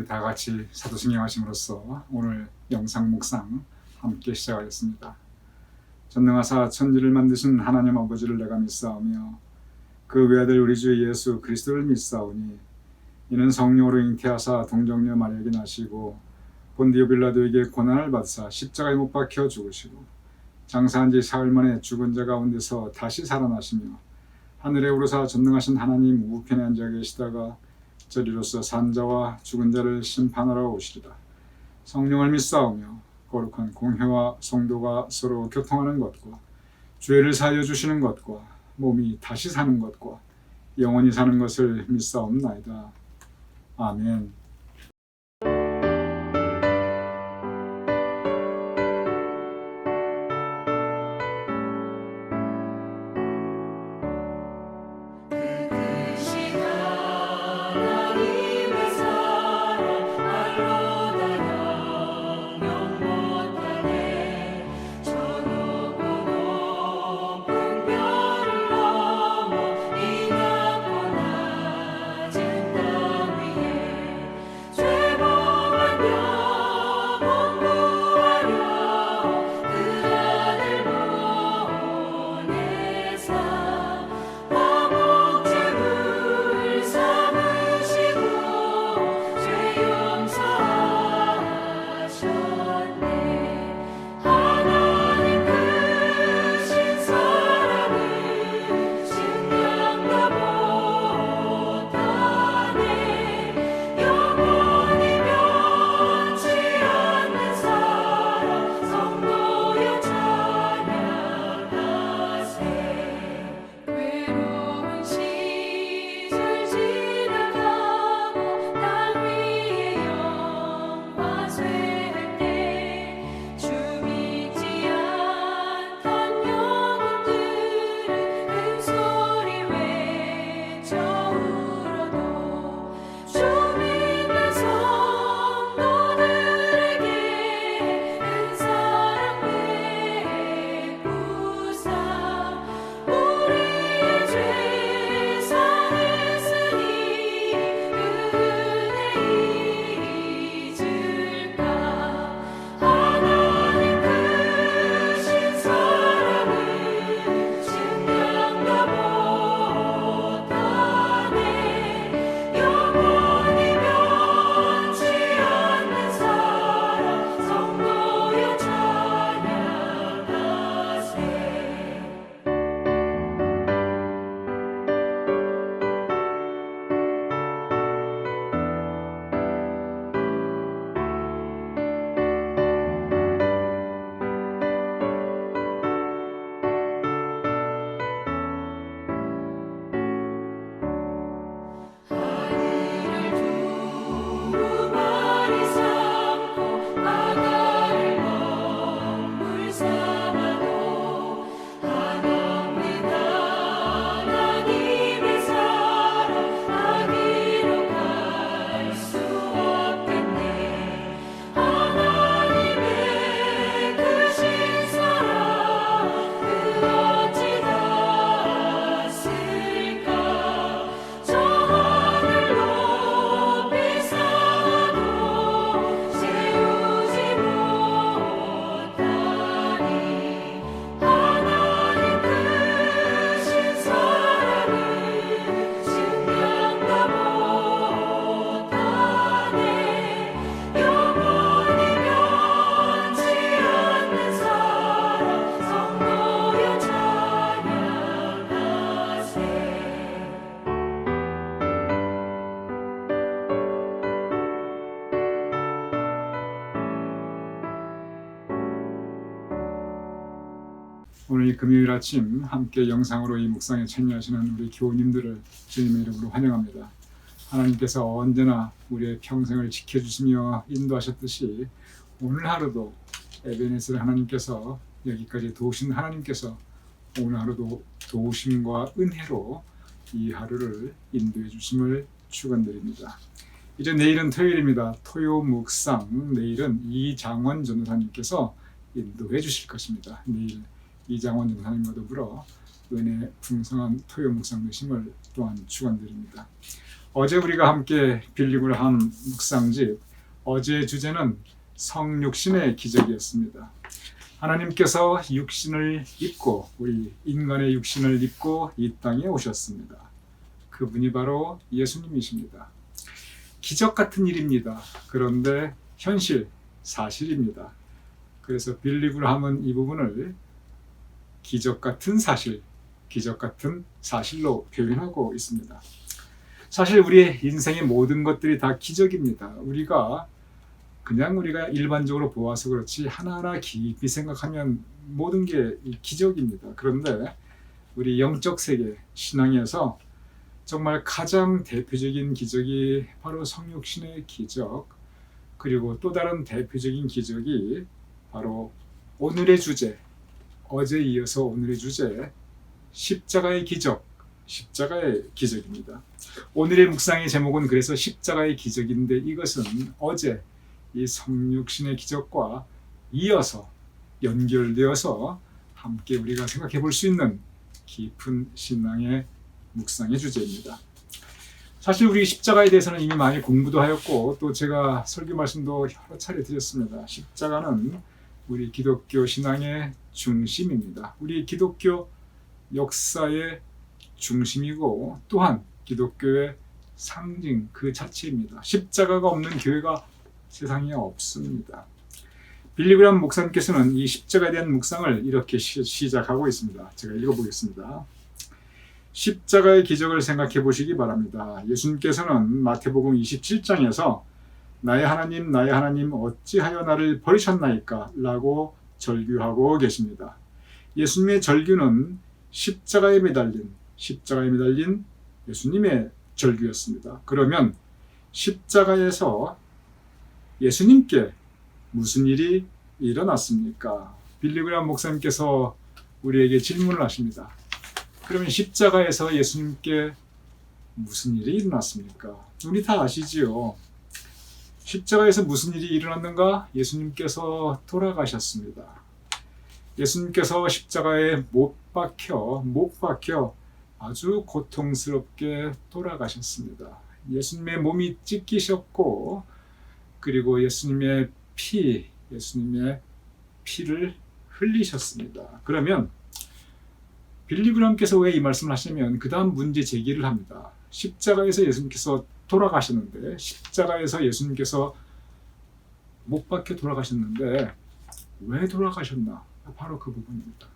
다 같이 사도신경 하심으로써 오늘 영상 묵상 함께 시작하겠습니다. 전능하사 천지를 만드신 하나님 아버지를 내가 믿사오며 그 외아들 우리 주 예수 그리스도를 믿사오니 이는 성령으로 잉태하사 동정녀 마리아에게 나시고 본디오 빌라도에게 고난을 받으사 십자가에 못 박혀 죽으시고 장사한 지 사흘 만에 죽은 자 가운데서 다시 살아나시며 하늘에 오르사 전능하신 하나님 우편에 앉아 계시다가 저리로서 산자와 죽은 자를 심판하러 오시리라. 성령을 믿사오며 거룩한 공회와 성도가 서로 교통하는 것과 죄를 사하여 주시는 것과 몸이 다시 사는 것과 영원히 사는 것을 믿사옵나이다. 아멘. 오늘 이 금요일 아침 함께 영상으로 이 묵상에 참여하시는 우리 교우님들을 주님의 이름으로 환영합니다. 하나님께서 언제나 우리의 평생을 지켜주시며 인도하셨듯이 오늘 하루도 에베네스를 하나님께서 여기까지 도우신 하나님께서 오늘 하루도 도우심과 은혜로 이 하루를 인도해 주심을 축원드립니다. 이제 내일은 토요일입니다. 토요 묵상, 내일은 이장원 전도사님께서 인도해 주실 것입니다. 내일 이장원 전도사님과 더불어 은혜 풍성한 토요 묵상 되심을 또한 축원드립니다. 어제 우리가 함께 빌리그를 한 묵상집, 어제의 주제는 성육신의 기적이었습니다. 하나님께서 육신을 입고, 우리 인간의 육신을 입고 이 땅에 오셨습니다. 그분이 바로 예수님이십니다. 기적 같은 일입니다. 그런데 현실, 사실입니다. 그래서 빌리그람은 이 부분을 기적 같은 사실, 기적 같은 사실로 표현하고 있습니다. 사실 우리의 인생의 모든 것들이 다 기적입니다. 우리가 일반적으로 보아서 그렇지 하나하나 깊이 생각하면 모든 게 기적입니다. 그런데 우리 영적 세계, 신앙에서 정말 가장 대표적인 기적이 바로 성육신의 기적, 그리고 또 다른 대표적인 기적이 바로 오늘의 주제, 어제 이어서 오늘의 주제, 십자가의 기적, 십자가의 기적입니다. 오늘의 묵상의 제목은 그래서 십자가의 기적인데, 이것은 어제 이 성육신의 기적과 이어서 연결되어서 함께 우리가 생각해 볼 수 있는 깊은 신앙의 묵상의 주제입니다. 사실 우리 십자가에 대해서는 이미 많이 공부도 하였고, 또 제가 설교 말씀도 여러 차례 드렸습니다. 십자가는 우리 기독교 신앙의 중심입니다. 우리 기독교 역사의 중심이고, 또한 기독교의 상징 그 자체입니다. 십자가가 없는 교회가 세상에 없습니다. 빌리그람 목사님께서는 이 십자가에 대한 묵상을 이렇게 시작하고 있습니다. 제가 읽어보겠습니다. 십자가의 기적을 생각해 보시기 바랍니다. 예수님께서는 마태복음 27장에서 나의 하나님 어찌하여 나를 버리셨나이까? 라고 절규하고 계십니다. 예수님의 절규는 십자가에 매달린 예수님의 절규였습니다. 그러면 십자가에서 예수님께 무슨 일이 일어났습니까? 빌리그람 목사님께서 우리에게 질문을 하십니다. 그러면 십자가에서 예수님께 무슨 일이 일어났습니까? 우리 다 아시지요. 십자가에서 무슨 일이 일어났는가? 예수님께서 돌아가셨습니다. 예수님께서 십자가에 못 박혀 아주 고통스럽게 돌아가셨습니다. 예수님의 몸이 찢기셨고, 그리고 예수님의 피를 흘리셨습니다. 그러면 빌리그람께서 왜 이 말씀을 하시냐면, 그 다음 문제 제기를 합니다. 십자가에서 예수님께서 돌아가셨는데, 십자가에서 예수님께서 못 박혀 돌아가셨는데 왜 돌아가셨나? 바로 그 부분입니다.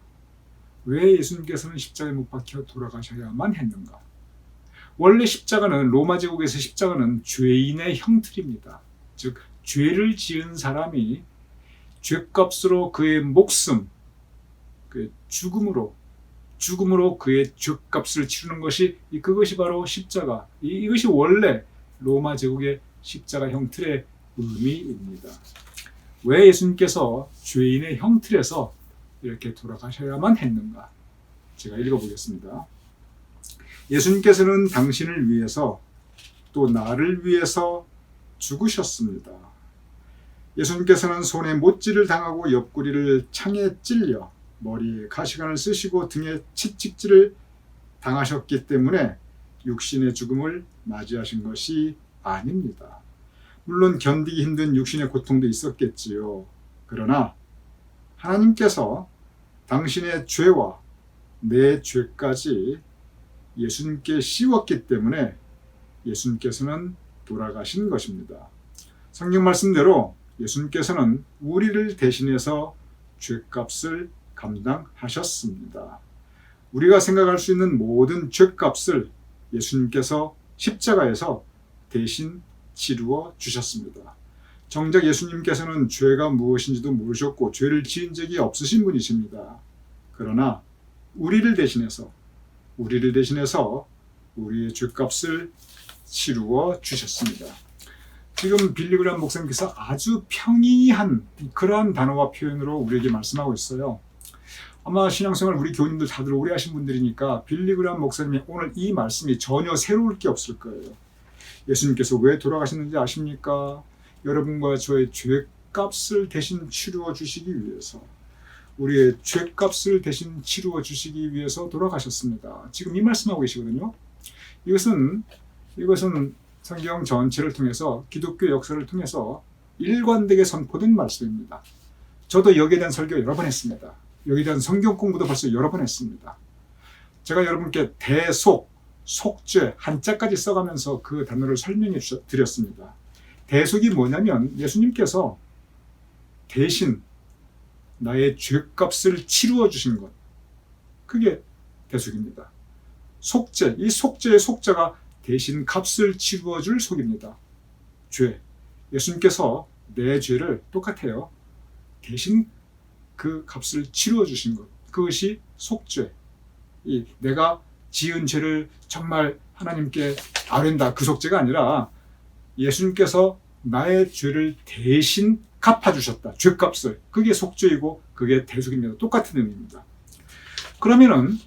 왜 예수님께서는 십자가에 못 박혀 돌아가셔야만 했는가? 원래 십자가는, 로마 제국에서 십자가는 죄인의 형틀입니다. 즉 죄를 지은 사람이 죄값으로 그의 목숨, 그의 죽음으로 그의 죄값을 치르는 것이, 그것이 바로 십자가, 이것이 원래 로마 제국의 십자가 형틀의 의미입니다. 왜 예수님께서 죄인의 형틀에서 이렇게 돌아가셔야만 했는가? 제가 읽어보겠습니다. 예수님께서는 당신을 위해서, 또 나를 위해서 죽으셨습니다. 예수님께서는 손에 못질을 당하고 옆구리를 창에 찔려 머리에 가시관을 쓰시고 등에 채찍질을 당하셨기 때문에 육신의 죽음을 맞이하신 것이 아닙니다. 물론 견디기 힘든 육신의 고통도 있었겠지요. 그러나 하나님께서 당신의 죄와 내 죄까지 예수님께 씌웠기 때문에 예수님께서는 돌아가신 것입니다. 성경 말씀대로 예수님께서는 우리를 대신해서 죄값을 감당하셨습니다. 우리가 생각할 수 있는 모든 죄값을 예수님께서 십자가에서 대신 치루어 주셨습니다. 정작 예수님께서는 죄가 무엇인지도 모르셨고 죄를 지은 적이 없으신 분이십니다. 그러나 우리를 대신해서 우리의 죄값을 치루어 주셨습니다. 지금 빌리그람 목사님께서 아주 평이한 그러한 단어와 표현으로 우리에게 말씀하고 있어요. 아마 신앙생활 우리 교인들 다들 오래 하신 분들이니까 빌리그람 목사님의 오늘 이 말씀이 전혀 새로울 게 없을 거예요. 예수님께서 왜 돌아가셨는지 아십니까? 여러분과 저의 죄값을 대신 치루어 주시기 위해서, 우리의 죄값을 대신 치루어 주시기 위해서 돌아가셨습니다. 지금 이 말씀하고 계시거든요. 이것은 이것은 성경 전체를 통해서 기독교 역사를 통해서 일관되게 선포된 말씀입니다. 저도 여기에 대한 설교 여러 번 했습니다. 여기에 대한 성경 공부도 벌써 여러 번 했습니다. 제가 여러분께 대속, 속죄 한자까지 써가면서 그 단어를 설명해 드렸습니다. 대속이 뭐냐면 예수님께서 대신 나의 죄값을 치루어 주신 것, 그게 대속입니다. 속죄, 이 속죄의 속자가 대신 값을 치루어 줄 속입니다. 죄, 예수님께서 내 죄를 똑같아요. 대신 그 값을 치루어 주신 것, 그것이 속죄. 내가 지은 죄를 정말 하나님께 아뢰다, 그 속죄가 아니라 예수님께서 나의 죄를 대신 갚아주셨다. 죄값을. 그게 속죄이고 그게 대속입니다. 똑같은 의미입니다. 그러면은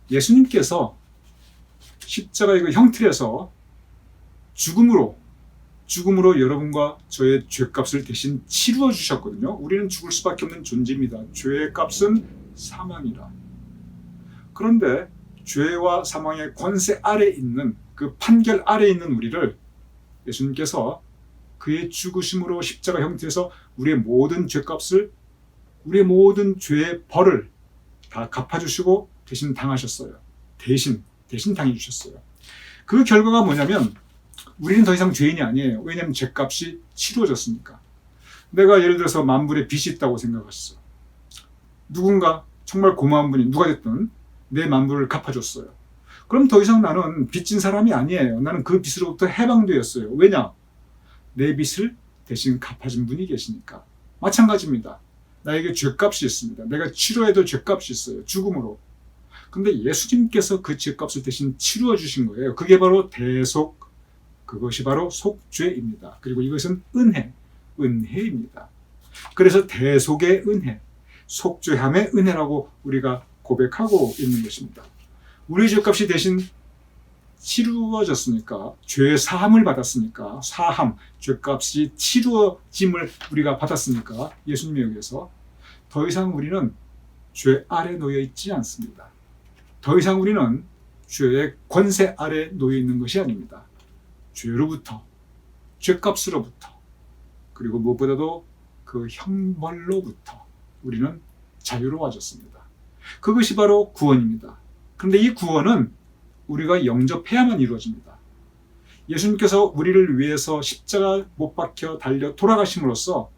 예수님께서 십자가의 그 형틀에서 죽음으로 여러분과 저의 죄값을 대신 치루어 주셨거든요. 우리는 죽을 수밖에 없는 존재입니다. 죄의 값은 사망이라. 그런데 죄와 사망의 권세 아래 있는, 그 판결 아래 있는 우리를 예수님께서 그의 죽으심으로 십자가 형태에서 우리의 모든 죄값을, 우리의 모든 죄의 벌을 다 갚아주시고 대신 당하셨어요. 대신 당해주셨어요. 그 결과가 뭐냐면 우리는 더 이상 죄인이 아니에요. 왜냐하면 죄값이 치루어졌으니까. 내가 예를 들어서 만불의 빚이 있다고 생각했어. 누군가 정말 고마운 분이 누가 됐든 내 만불을 갚아줬어요. 그럼 더 이상 나는 빚진 사람이 아니에요. 나는 그 빚으로부터 해방되었어요. 왜냐? 내 빚을 대신 갚아준 분이 계시니까. 마찬가지입니다. 나에게 죄값이 있습니다. 내가 치러야 될 죄값이 있어요. 죽음으로. 근데 예수님께서 그 죄값을 대신 치루어 주신 거예요. 그게 바로 대속, 그것이 바로 속죄입니다. 그리고 이것은 은혜입니다. 그래서 대속의 은혜, 속죄함의 은혜라고 우리가 고백하고 있는 것입니다. 우리 죄값이 대신 치루어졌으니까, 죄의 사함을 받았으니까, 죄값이 치루어짐을 우리가 받았으니까 예수님에 의해서 더 이상 우리는 죄 아래 놓여 있지 않습니다. 더 이상 우리는 죄의 권세 아래 놓여 있는 것이 아닙니다. 죄로부터, 죄값으로부터, 그리고 무엇보다도 그 형벌로부터 우리는 자유로워졌습니다. 그것이 바로 구원입니다. 그런데 이 구원은 우리가 영접해야만 이루어집니다. 예수님께서 우리를 위해서 십자가 못 박혀 달려 돌아가심으로써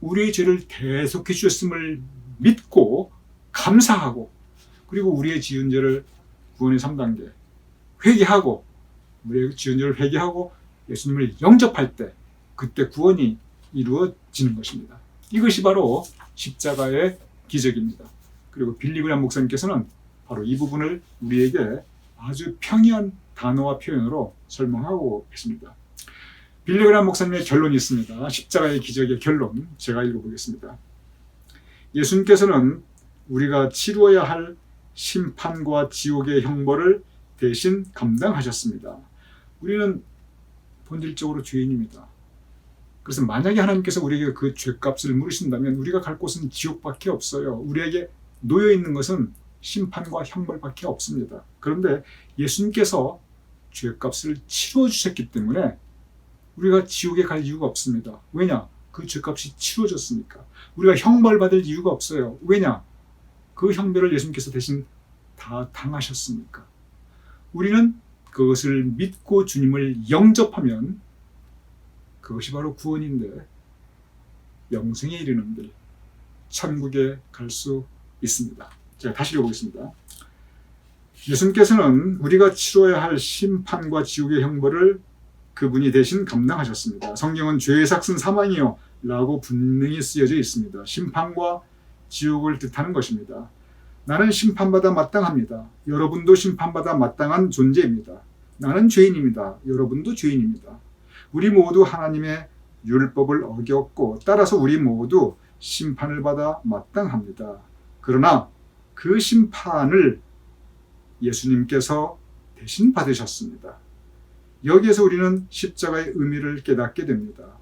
우리의 죄를 대속해 주셨음을 믿고 감사하고, 그리고 우리의 지은 죄를 구원의 3단계 회개하고, 우리의 지은 죄를 회개하고 예수님을 영접할 때 그때 구원이 이루어지는 것입니다. 이것이 바로 십자가의 기적입니다. 그리고 빌리 그레이엄 목사님께서는 바로 이 부분을 우리에게 아주 평이한 단어와 표현으로 설명하고 있습니다. 빌리 그레이엄 목사님의 결론이 있습니다. 십자가의 기적의 결론, 제가 읽어보겠습니다. 예수님께서는 우리가 치루어야 할 심판과 지옥의 형벌을 대신 감당하셨습니다. 우리는 본질적으로 죄인입니다. 그래서 만약에 하나님께서 우리에게 그 죄값을 물으신다면 우리가 갈 곳은 지옥밖에 없어요. 우리에게 놓여 있는 것은 심판과 형벌밖에 없습니다. 그런데 예수님께서 죄값을 치루어 주셨기 때문에 우리가 지옥에 갈 이유가 없습니다. 왜냐? 그 죄값이 치루어졌으니까. 우리가 형벌 받을 이유가 없어요. 왜냐? 그 형벌을 예수님께서 대신 다 당하셨으니까. 우리는 그것을 믿고 주님을 영접하면 그것이 바로 구원인데, 영생에 이르는 길, 천국에 갈 수 있습니다. 제가 다시 읽어보겠습니다. 예수님께서는 우리가 치러야 할 심판과 지옥의 형벌을 그분이 대신 감당하셨습니다. 성경은 죄의 삭은 사망이요 라고 분명히 쓰여져 있습니다. 심판과 지옥을 뜻하는 것입니다. 나는 심판받아 마땅합니다. 여러분도 심판받아 마땅한 존재입니다. 나는 죄인입니다. 여러분도 죄인입니다. 우리 모두 하나님의 율법을 어겼고 따라서 우리 모두 심판을 받아 마땅합니다. 그러나 그 심판을 예수님께서 대신 받으셨습니다. 여기에서 우리는 십자가의 의미를 깨닫게 됩니다.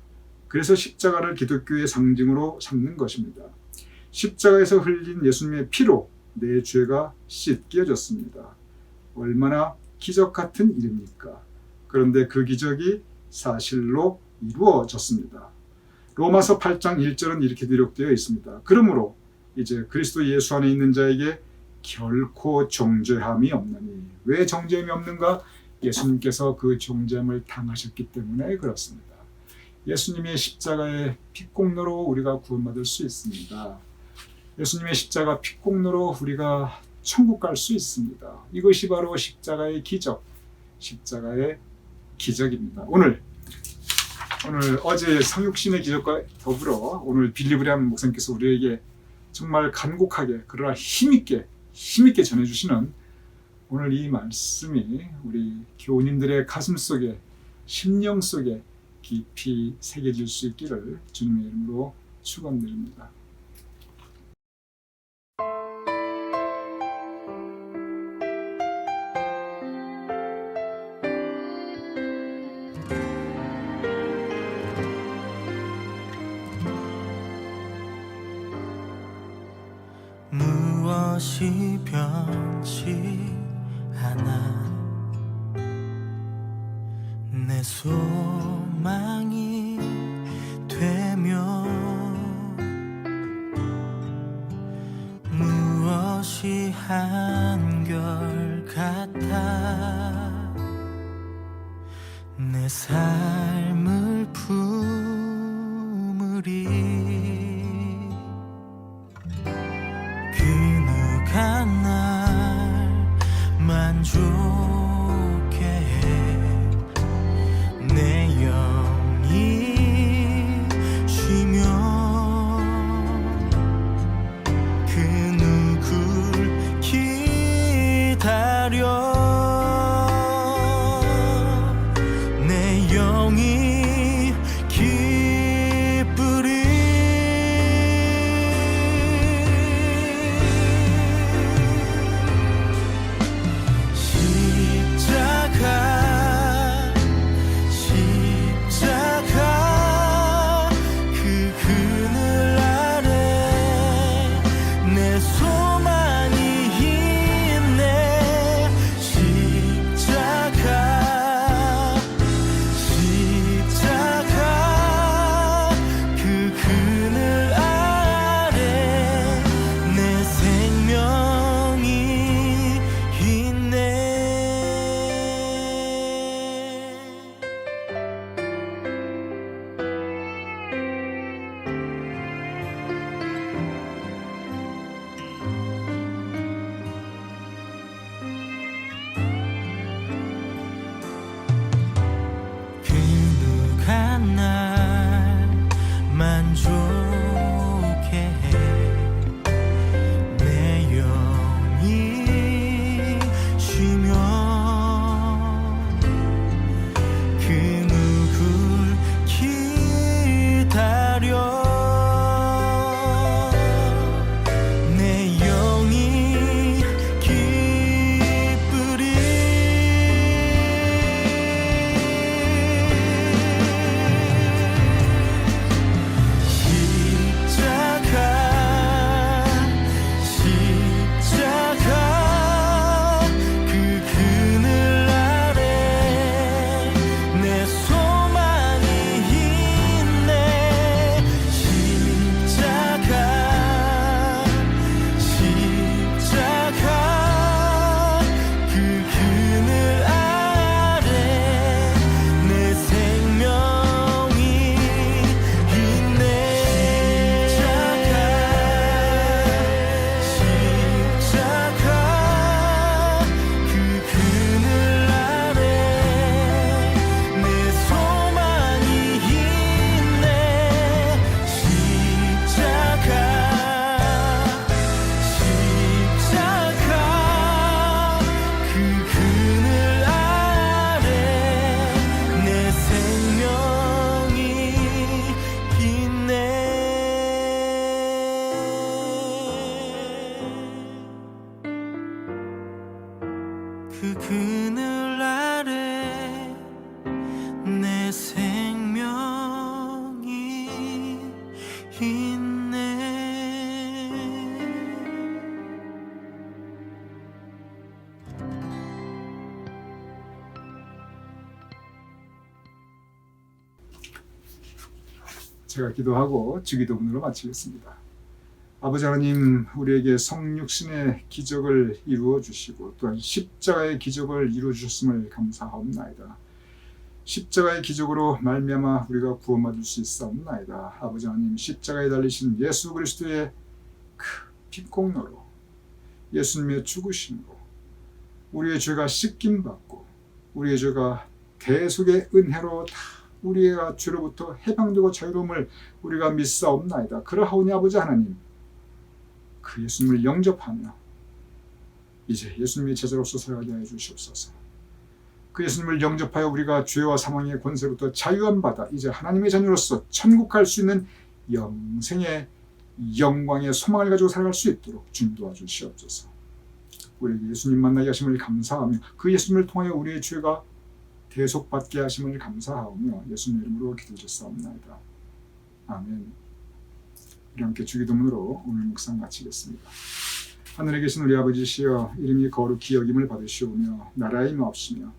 그래서 십자가를 기독교의 상징으로 삼는 것입니다. 십자가에서 흘린 예수님의 피로 내 죄가 씻겨졌습니다. 얼마나 기적 같은 일입니까? 그런데 그 기적이 사실로 이루어졌습니다. 로마서 8장 1절은 이렇게 기록되어 있습니다. 그러므로 이제 그리스도 예수 안에 있는 자에게 결코 정죄함이 없나니. 왜 정죄함이 없는가? 예수님께서 그 정죄함을 당하셨기 때문에 그렇습니다. 예수님의 십자가의 피공로로 우리가 구원받을 수 있습니다. 예수님의 십자가 피공로로 우리가 천국 갈 수 있습니다. 이것이 바로 십자가의 기적, 십자가의 기적입니다. 오늘 어제 성육신의 기적과 더불어 오늘 빌리 브레함 목사님께서 우리에게 정말 간곡하게 그러나 힘있게 전해주시는 오늘 이 말씀이 우리 교우님들의 가슴 속에, 심령 속에 깊이 새겨질 수 있기를 주님의 이름으로 축원드립니다. 무엇이 변치 않아 내 소망이 되며 무엇이 한결같아 내 삶을 품으리 그 누가 날 만족해 해 내 영이 쉬며 그 누굴 기다려 내 영이 기쁘리 날 만족해 해 내 영이 쉬며 그 누굴 기다려 내 영이 기쁘리 그 그늘 아래 내 생명이 있네. 제가 기도하고 주기도문으로 마치겠습니다. 아버지 하나님, 우리에게 성육신의 기적을 이루어 주시고 또한 십자가의 기적을 이루어 주셨음을 감사하옵나이다. 십자가의 기적으로 말미암아 우리가 구원받을 수 있사옵나이다. 아버지 하나님, 십자가에 달리신 예수 그리스도의 그 핏공로로, 예수님의 죽으심으로 우리의 죄가 씻김받고 우리의 죄가 대속의 은혜로 다 우리가 죄로부터 해방되고 자유로움을 우리가 믿사옵나이다. 그러하오니 아버지 하나님, 그 예수님을 영접하며 이제 예수님의 제자로서 살아가게 하여 주시옵소서. 그 예수님을 영접하여 우리가 죄와 사망의 권세로부터 자유함 받아 이제 하나님의 자녀로서 천국 갈 수 있는 영생의 영광의 소망을 가지고 살아갈 수 있도록 주님 도와주시옵소서. 우리에게 예수님 만나게 하심을 감사하며 그 예수님을 통하여 우리의 죄가 대속받게 하심을 감사하오며 예수님 이름으로 기도드렸사옵나이다. 아멘. 우리 함께 주기도문으로 오늘 묵상 마치겠습니다. 하늘에 계신 우리 아버지시여, 이름이 거룩히 여김을 받으시오며 나라의 마옵시며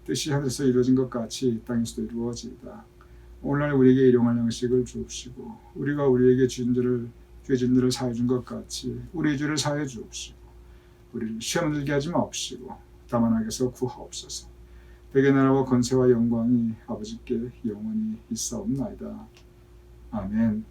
뜻이 하늘에서 이루어진 것 같이 땅에서도 이루어지이다. 오늘날 우리에게 일용할 양식을 주옵시고 우리가 우리에게 죄 지은 자를 사하여 준 것 같이 우리의 죄를 사하여 주옵시고 우리를 시험 들게 하지 마옵시고 다만 악에서 구하옵소서. 대개 나라와 권세와 영광이 아버지께 영원히 있사옵나이다. 아멘.